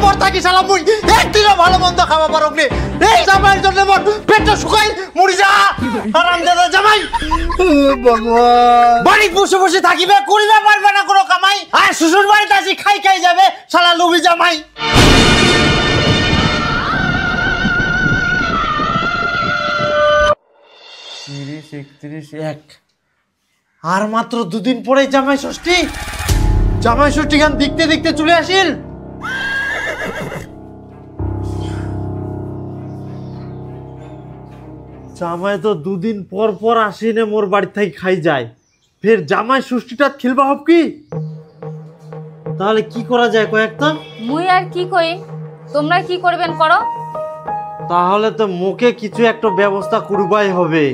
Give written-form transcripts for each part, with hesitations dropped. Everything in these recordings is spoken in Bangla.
পর থাকি শালা মুই একদিনও ভালো মন্দ খাওয়া পারক নি। এই জামাইয়ের জন্য মোর পেটটা শুকাই মরি যা হারামজাদা জামাই। ভগবান, বাড়ি বসে বসে থাকিবে, করিবে পারবে না কোনো কামাই, আর শ্বশুর বাড়িতে আসি খাই খাই যাবে শালা লুবি জামাই। 30, 31, 1 আর মাত্র দুদিন পরে জামাই ষষ্ঠী। জামাই ষষ্ঠী গান দেখতে দেখতে চলে আসিল। জামাই তো দুদিন পর পর আসিনে মোর বাড়ি থেকে খাই যায়, ফের জামাই ষষ্ঠীটা খেলবা হব কি? তাহলে কি করা যায় কয়েকটা? মুই আর কি কই, তোমরা কি করবেন করো। তাহলে তো মুখে কিছু একটা ব্যবস্থা করবাই হবে।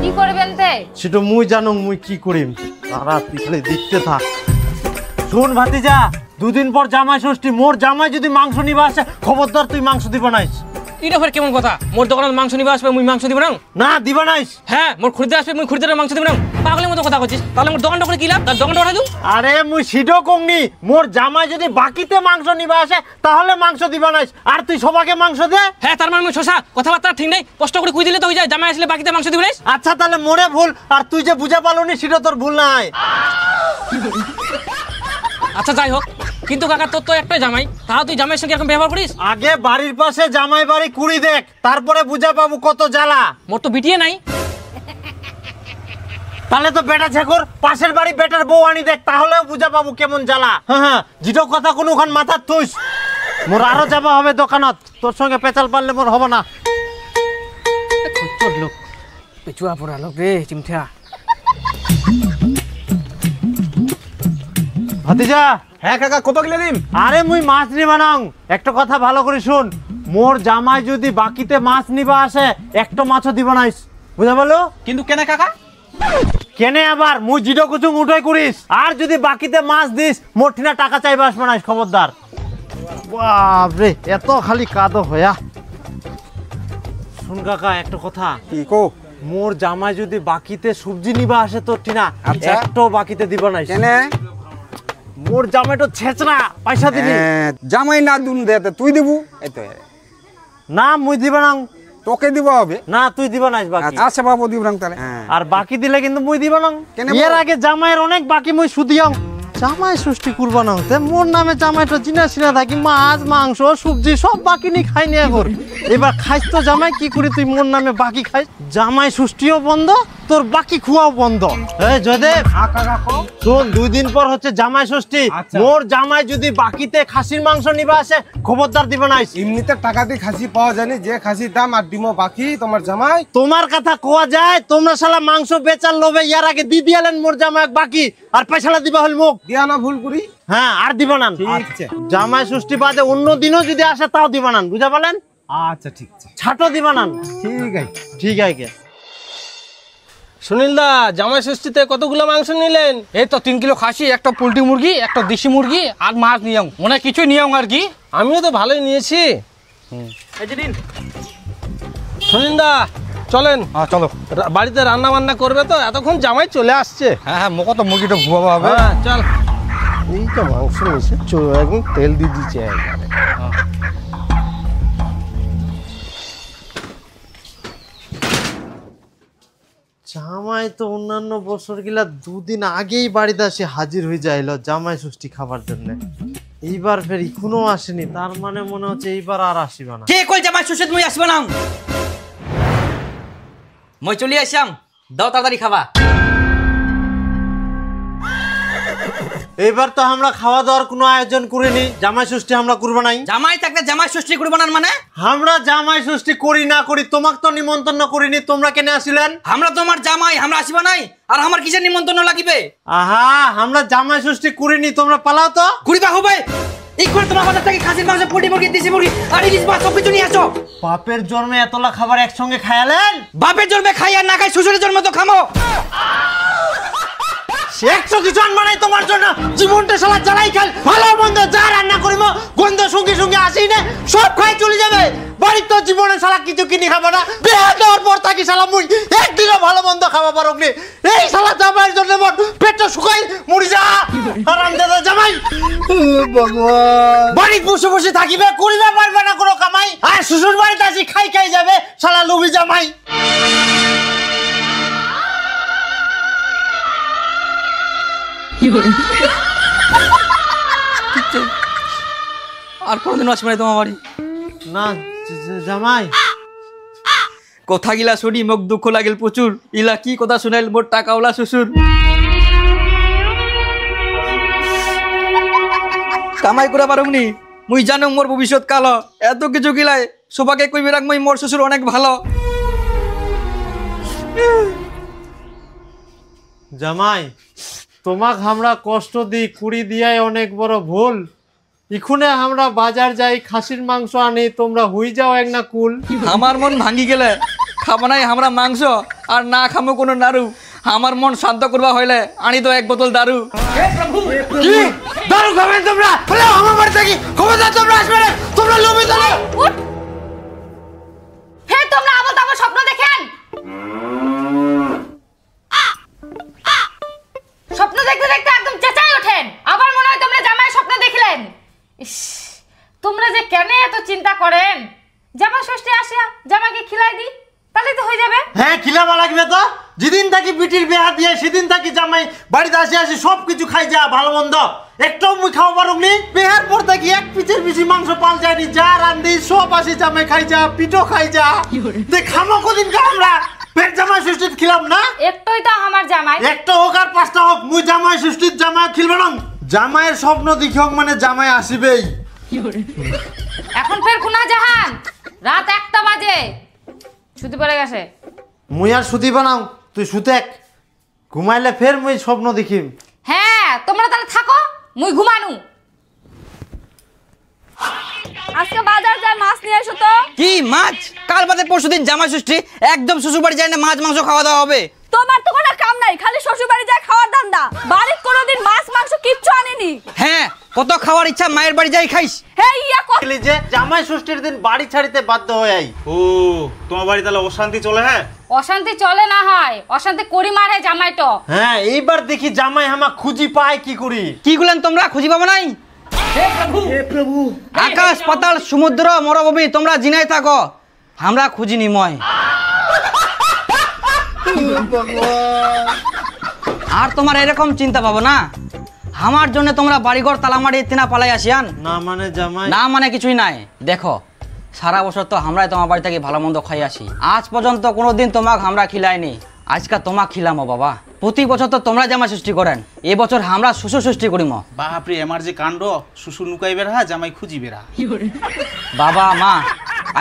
কি করবেন তে? সেটা মুই জানো মুই কি করিম, তারা পিছলে দেখতে থাক। শোন ভাতিজা, দুদিন পর জামাই ষষ্ঠী, মোর জামাই যদি মাংস নিবা আসে খবরদার তুই মাংস দিবা নাইস। এটা ফের কেমন কথা? মোর দোকানত মাংস নিবা আসবে, মুই মাংস দিব না? না দিবা নাইস। হ্যাঁ, মোর খরিদ্দার আসবে, মুই খরিদ্দারের মাংস দিব না? পাগলের মতো কথা কইছিস। তাহলে মোর দোকানটা করে কি লাভ? তার দোকানটা উঠাই দিও। আরে মুই সিডো কংনি, মোর জামাই যদি বাকিতে মাংস নিবা আসে তাহলে মাংস দিবা নাইস, আর তুই সবাকে মাংস দে। হ্যাঁ, তার মানে মুই শশা কথাবার্তা ঠিক নাই, কষ্ট করে কই দিলে তো হই যায়। জামাই আসলে বাকিতে মাংস দিব না? আচ্ছা তাহলে মোরে ভুল, আর তুই যে বুঝা পালনি সেটা তোর ভুল নাই। আচ্ছা যাই হোক, কিন্তু কাকা তোর তো একটাই জামাই, তাও তুই জামাইয়ের সঙ্গে এরকম ব্যবহার করিস? আগে বাড়ির পাশে জামাই বাড়ি কুড়ি দেখ, তারপরে বুঝা পাবো কত জ্বালা। মোর তো বিটিয়ে নাই। তাহলে তো বেটা ছেকর পাশের বাড়ি বেটার বউ আনি দেখ, তাহলেও বুঝা পাবো কেমন জ্বালা। হ্যাঁ হ্যাঁ, যেটা কথা কোনো ওখান মাথার থুইস। মোর আরো যাবা হবে দোকানত, তোর সঙ্গে পেঁচাল পারলে মোর হবে না। তোর লোক পেচুয়া পড়া লোক রে চিমঠা। ভাতিজা। হ্যাঁ কাকা, কত কিলো দিম? আরে মুই মাছ নিবা নাও, একটা কথা ভালো করে শুন, মোর জামাই যদি বাকিতে মাছ নিবা আসে একটা মাছও দিব নাইস, বুঝা বলো? কিন্তু কেনে কাকা? কেনে আবার মুই জিডো কুচুং উঠাই করিস, আর যদি বাকিতে মাছ দিস মোর ঠিনা টাকা চাইবা আসবে নাইস, খবরদার। বাপরে এত খালি কাদো হয়া। শুন কাকা একটা কথা, কি কো? মোর জামাই যদি বাকিতে সবজি নিবা আসে তোর ঠিনা আচ্ছা। একটাও বাকিতে দিব নাইস। কেনে? মোর জামাই তো ছেচরা, পয়সা দিবি জামাই না দুন দে তুই দিবু? এই তো না, মুই দিবা না। তোকে দিব হবে না তুই দিবা নাইস বাকি। আচ্ছা বাবু দিব না তাহলে। আর বাকি দিলে কিন্তু মুই দিবা না। এর আগে জামাইয়ের অনেক বাকি মুই সুদিয়াম। জামাই ষষ্ঠী করবা না, মোর নামে জামাইটা চিনা চিনা থাকি, মাছ মাংস সবজি সব বাকি নি খাই নি এখন। এবার খাইস তো জামাই, কি করি তুই মোর নামে বাকি খাইস? জামাই ষষ্ঠীও বন্ধ, তোর বাকি খুয়াও বন্ধ। এই জয়দেব শোন, 2 দিন পর হচ্ছে জামাই ষষ্ঠী। মোর জামাই যদি বাকিতে খাসির মাংস নিবা আসে খবরদার দিবা নাইস। এমনিতে টাকা দিয়ে খাসি পাওয়া যায়নি, যে খাসির দাম আর ডিমও বাকি তোমার জামাই। তোমার কথা কোয়া যায়, তোমরা শালা মাংস বেচার লোভে ইয়ার আগে দি দিয়ালেন মোর জামাই বাকি, আর পয়সাটা দিবা হল মুখ দিয়া না ভুল করি। হ্যাঁ, আর দিবা না। জামাই ষষ্ঠী বাদে অন্য দিনও যদি আসে তাও দিবা না, বুঝা পালেন? আচ্ছা ঠিক আছে, ছাটো দিবা না। ঠিক আছে ঠিক আছে। সুনীল দা, জামাই ষষ্ঠীতে কতগুলো মাংস নিলেন? এই তো 3 কিলো খাসি, একটা পোল্ট্রি মুরগি, একটা দেশি মুরগি, আর মাছ নিয়ম মনে কিছু নিয়ম আর কি। আমিও তো ভালোই নিয়েছি। সুনীল দা চলেন। চলো। বাড়িতে রান্না বান্না করবে তো, এতক্ষণ জামাই চলে আসছে। হ্যাঁ হ্যাঁ, মোকে তো মুরগিটা ভুয়াবো হবে। হ্যাঁ চল। এইটা মাংস নিয়েছে, একদম তেল দিয়ে দিচ্ছে একবারে। জামাই তো অন্যান্য বছর গিলা 2 দিন আগেই বাড়িতে আসে হাজির হয়ে যাইল জামাই ষষ্ঠী খাবার জন্য। এইবার ফের এখনো আসেনি, তার মানে মনে হচ্ছে এইবার আর আসিবা না। কে কই জামাই ষষ্ঠী মুই আসব না? মই চলি আসাম, দাও তাড়াতাড়ি খাবা। এইবার তো আমরা খাওয়া দাওয়ার কোনো আয়োজন করিনি, জামাই ষষ্ঠী আমরা করবো নাই। জামাই থাকলে জামাই ষষ্ঠী করব না মানে? আমরা জামাই ষষ্ঠী করি না করি, তোমাকে তো নিমন্ত্রণ করিনি, তোমরা কেন আসিলেন? আমরা তোমার জামাই, আমরা আসিবা নাই, আর আমার কিসের নিমন্ত্রণ লাগিবে? আহা, আমরা জামাই ষষ্ঠী করিনি, তোমরা পালাও তো। করিবা হবে এই করে তোমার বাজার থেকে খাসির মাংস, পোল্ট্রি মুরগি, দেশি মুরগি আর ইলিশ মাছ সব কিছু নিয়ে আসো। বাপের জন্মে এতলা খাবার একসঙ্গে খায়ালেন? বাপের জন্মে খাই আর না খাই শ্বশুরের জন্মে তো খামো। 100 কিছু আনবা নাই তোমার জন্য, জীবনটা শালা জ্বালাই খাল, ভালো মন্দ যা রান্না করিব গন্ধ সঙ্গে সঙ্গে আসি না, সব খাই চলে যাবে। বাড়ি তো জীবনে শালা কিছু কিনি খাবো না, বিয়ে দেওয়ার পর থাকি শালা মুই একদিনও ভালো মন্দ খাওয়া পারো নি। এই শালা জামাইয়ের জন্য মোর পেটটা শুকাই মরি যা হারামজাদা জামাই। ভগবান, বাড়ি বসে বসে থাকিবে, করিবে পারবে না কোনো কামাই, আর শ্বশুর বাড়িতে আসি খাই খাই যাবে শালা লুবি জামাই। আর কোনদিন আসবে না তোমার বাড়ি না জামাই। কথা গিলা শুনি মোক দুঃখ লাগিল প্রচুর। ইলা কি কথা শুনাইল মোর টাকাওয়ালা শ্বশুর। কামাই করা পারুমনি, মুই জানো মোর ভবিষ্যৎ কালো। এত কিছু গিলাই সবাকে কইবে রাখ মুই মোর শ্বশুর অনেক ভালো। জামাই, তোমাক আমরা কষ্ট দিই, কুড়ি দিয়াই অনেক বড় ভুল। ইখুনে আমরা বাজার যাই, খাসির মাংস আনি, তোমরা হুই যাও এক না কুল। আমার মন ভাঙ্গি গেলে খাবো নাই আমরা মাংস, আর না খামো কোনো নাড়ু। আমার মন শান্ত করবা হইলে আনি তো এক বোতল দারু। কি দারু খাবেন তোমরা? বলে আমার বাড়ি থাকি খবরদার তোমরা আসবে না, তোমরা লোভী চলো। হে তোমরা আবল তাবল স্বপ্ন দেখেন, স্বপ্ন দেখতে দেখতে একদম চেঁচাই ওঠেন, আবার মনে হয় তোমরা জামাই স্বপ্ন দেখলেন। ইস, তোমরা যে কেন এত চিন্তা করেন? জামা ষষ্ঠী আসিয়া জামাকে খিলাই দি, তাহলে তো হয়ে যাবে। হ্যাঁ, খিলাবা লাগবে তো। যেদিন থাকি বিটির বিয়া দিয়ে সেদিন থাকি জামাই বাড়িতে আসি আসি সব কিছু খাই যা, ভালো মন্দ একটাও মুই খাওয়া পারুনি। বিহার পর থাকি এক পিচের বেশি মাংস পাল যায়নি, যা রান্ধি সব আসি জামাই খাই যা, পিঠো খাই যা। দেখ খামো কদিন আমরা পেট জামাই ষষ্ঠীত খিলাম না। একটাই তো আমার জামাই, একটা হোক আর পাঁচটা হোক, মুই জামাই ষষ্ঠীত জামাই খিলবে না। জামাইয়ের স্বপ্ন দেখি হোক মানে জামাই আসিবেই। এখন ফের কুনা জাহান রাত 1টা বাজে, ছুটি পড়ে গেছে। মুই আর সুতি বানাও, তুই সুতেক, ঘুমাইলে ফের মুই স্বপ্ন দেখিম। হ্যাঁ, তোমরা তাহলে থাকো, মুই ঘুমানু। আজকে বাজার যায় মাছ নিয়ে এসো তো। কি মাছ? কাল বাদে পরশুদিন জামাই ষষ্ঠী, একদম শ্বশুর বাড়ি যাই না মাছ মাংস খাওয়া দাওয়া হবে। তোমার তো কোনো কাম নাই, খালি শ্বশুর বাড়ি যায় খাওয়ার ধান্দা। বাড়িতে কোনোদিন মাছ মাংস কিচ্ছু আনিনি। হ্যাঁ, কত খাওয়ার ইচ্ছা মায়ের বাড়ি যাই খাইস। হে ইয়া কত যে জামাই ষষ্ঠীর দিন বাড়ি ছাড়িতে বাধ্য হয়ে আই। ও তোমার বাড়ি তাহলে অশান্তি চলে? হ্যাঁ, অশান্তি চলে না হয়, অশান্তি করি মারে জামাইটো। হ্যাঁ, এইবার দেখি জামাই হামা খুঁজি পায় কি করি। কি গুলেন তোমরা খুঁজি পাবো নাই? আকাশ পাতাল সমুদ্র মরুভূমি তোমরা জিনাই থাকো, আমরা খুঁজি নিময়। আর তোমার এরকম চিন্তা পাবো না, আমার জন্য তোমরা বাড়িঘর তালামারি তিনা পালাই আসিয়ান না মানে জামাই না মানে কিছুই নাই। দেখো সারা বছর তো আমরাই তোমার বাড়ি থেকে ভালো মন্দ খাই আসি, আজ পর্যন্ত কোনোদিন তোমাকে আমরা খিলাইনি, আজকে তোমাক খিলামো বাবা। প্রতি বছর তো তোমরা জামাই সৃষ্টি করেন, এবছর আমরা শ্বশুর সৃষ্টি করিম। বাপরে আমার যে কাণ্ড, শ্বশুর নুকাই বেড়া জামাই খুঁজি বেড়া। বাবা মা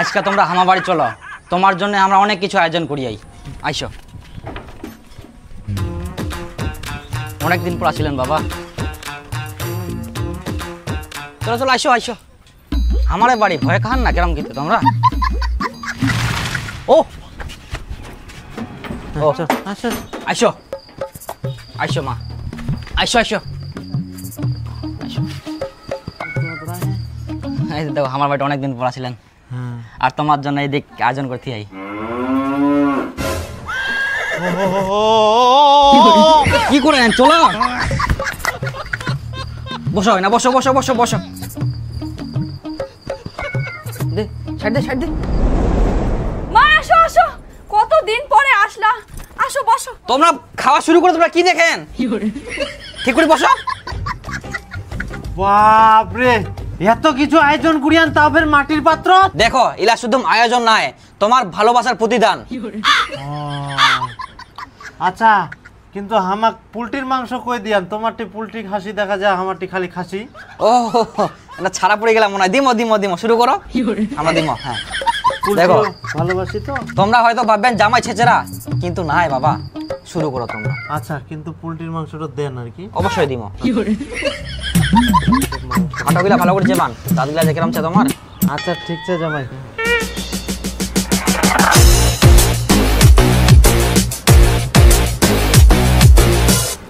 আজকে তোমরা আমার বাড়ি চলো, তোমার জন্য আমরা অনেক কিছু আয়োজন করি। আইসো, অনেকদিন পর আসিলেন বাবা। চলো চলো আইসো আইসো, আমার বাড়ি ভয় খান না কেরম কিন্তু তোমরা। ও আচ্ছা আইসো আইসো মা, আইসো আইসো আইসো। এই দেখো আমার বাড়িতে অনেকদিন পর আসিলেন, আর তোমার জন্য এই দিক আয়োজন করতে আই। কি করে চলো, বসো না, বসো বসো বসো বসো, দে ছাড় দে ছাড় দে। মা আসো আসো, কতদিন পরে আসলা, আসো বসো। তোমরা খাওয়া শুরু করে তোমরা কি দেখেন, ঠিক করে বসো। বাপরে, এত কিছু আয়োজন করিয়ান তাও ফের মাটির পাত্র। দেখো ইলা শুধু আয়োজন নাই, তোমার ভালোবাসার প্রতিদান। আচ্ছা, কিন্তু হামাক পুলটির মাংস কই দিয়ান, তোমারটি পুলটি খাসি দেখা যায়, আমারটি খালি খাসি। ও এটা ছাড়া পড়ে গেলাম মনে হয়। দিমো দিমো দিমো, শুরু করো, আমরা দিমো। হ্যাঁ দেখো ভালোবাসি তো। তোমরা হয়তো ভাববেন জামাই ছেচেরা, কিন্তু নাই বাবা, শুরু করো তোমরা। আচ্ছা, কিন্তু পুলটির মাংসটা দেন আর কি। অবশ্যই দিমো। কাটাগুলা ভালো করে চেবান, দাদুগুলা যে কেরম চে তোমার। আচ্ছা ঠিক আছে জামাই।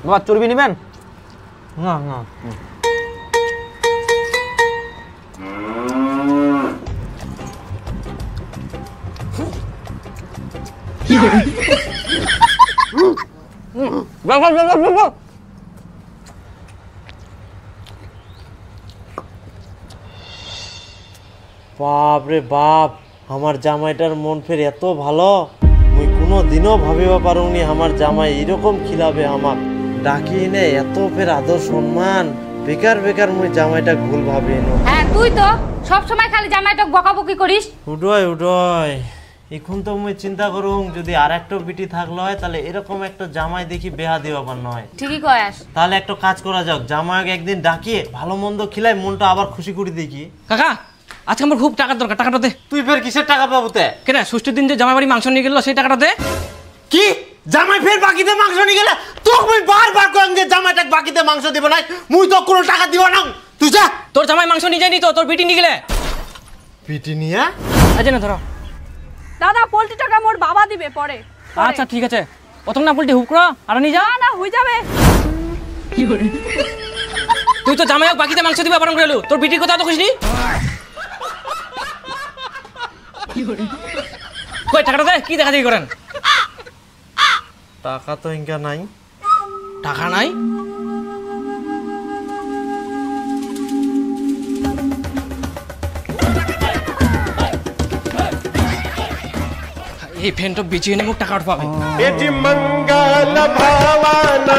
বাবা চর্বি নিবেন? না না, বাপ রে বাপ, আমার জামাইটার মন ফের এত ভালো, মুই কোনো দিনও ভাবিবা পারুনি আমার জামাই এরকম খিলাবে আমাক। ডাকি নে এত ফের আদর সম্মান, বেকার বেকার মুই জামাইটা ভুল ভাবে নো। হ্যাঁ তুই তো সব সময় খালি জামাইটা বকাবকি করিস। উডয় উডয়, এখন তো মুই চিন্তা করুম যদি আর একটা বিটি থাকলো হয় তাহলে এরকম একটা জামাই দেখি বেহা দিবা পার নয়। ঠিকই কয়াস। তাহলে একটা কাজ করা যাক, জামাইকে একদিন ডাকিয়ে ভালো মন্দ খিলাই মনটা আবার খুশি করে দেখি। কাকা আজকে আমার খুব টাকার দরকার, টাকাটা দে। তুই ফের কিসের টাকা পাবো তে? কেন ষষ্ঠীর দিন যে জামাই বাড়ি মাংস নিয়ে গেল সেই টাকাটা দে। কি জামাই ফের বাকিতে মাংস নিয়ে গেলে তোকে মুই বারবার কইম যে জামাইটা বাকিতে মাংস দিব না, মুই তো কোনো টাকা দিব না। তুই যা। তোর জামাই মাংস নিয়ে যায়নি তো, তোর বিটি নিয়ে গেলে। পিটি নিয়া আজ না ধরো। দাদা পোল্ট্রি টাকা মোর বাবা দিবে পরে। আচ্ছা ঠিক আছে, প্রথম না পোল্ট্রি হুক করো আর নিয়ে যা। না হয়ে যাবে। তুই তো জামাই বাকিতে মাংস দিবা পালন করে এলু, তোর বিটির কথা তো খুশি। কই টাকাটা দে, কি দেখা দেখি করেন। টাকা তো ইনকা নাই। টাকা নাই? এই ফ্যানটা বেঁচে এনে মোক টাকা পাবে। এটি মঙ্গল ভাবনা